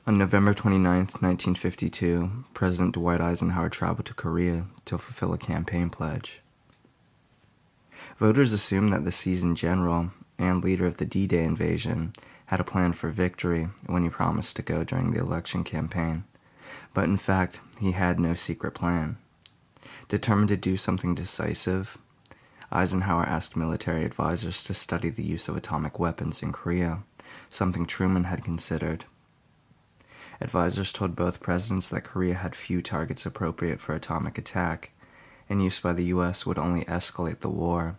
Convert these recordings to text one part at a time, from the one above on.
On November 29th, 1952, President Dwight Eisenhower traveled to Korea to fulfill a campaign pledge. Voters assumed that the seasoned general and leader of the D-Day invasion had a plan for victory when he promised to go during the election campaign, but in fact, he had no secret plan. Determined to do something decisive, Eisenhower asked military advisors to study the use of atomic weapons in Korea, something Truman had considered. Advisors told both presidents that Korea had few targets appropriate for atomic attack, and use by the U.S. would only escalate the war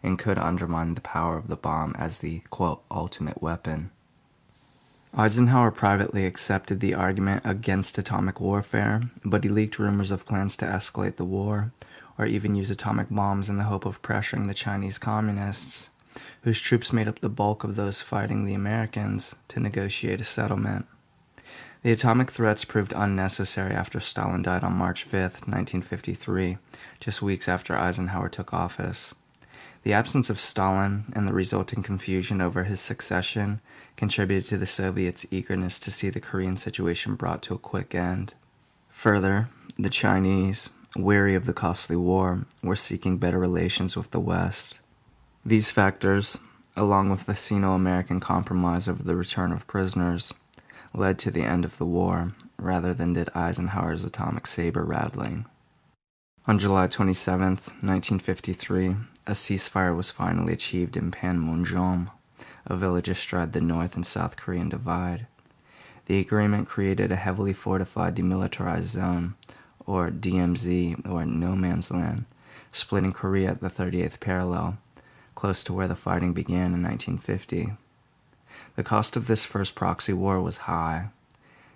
and could undermine the power of the bomb as the, quote, ultimate weapon. Eisenhower privately accepted the argument against atomic warfare, but he leaked rumors of plans to escalate the war, or even use atomic bombs in the hope of pressuring the Chinese communists, whose troops made up the bulk of those fighting the Americans, to negotiate a settlement. The atomic threats proved unnecessary after Stalin died on March 5, 1953, just weeks after Eisenhower took office. The absence of Stalin and the resulting confusion over his succession contributed to the Soviets' eagerness to see the Korean situation brought to a quick end. Further, the Chinese, weary of the costly war, were seeking better relations with the West. These factors, along with the Sino-American compromise over the return of prisoners, led to the end of the war, rather than did Eisenhower's atomic saber rattling. On July 27, 1953, a ceasefire was finally achieved in Panmunjom, a village astride the North and South Korean divide. The agreement created a heavily fortified demilitarized zone, or DMZ, or no man's land, splitting Korea at the 38th parallel, close to where the fighting began in 1950. The cost of this first proxy war was high.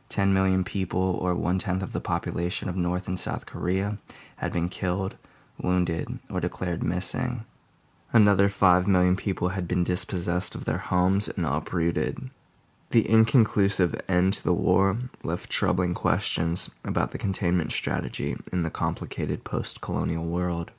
10 million people, or 1/10 of the population of North and South Korea, had been killed, wounded, or declared missing. Another 5 million people had been dispossessed of their homes and uprooted. The inconclusive end to the war left troubling questions about the containment strategy in the complicated post-colonial world.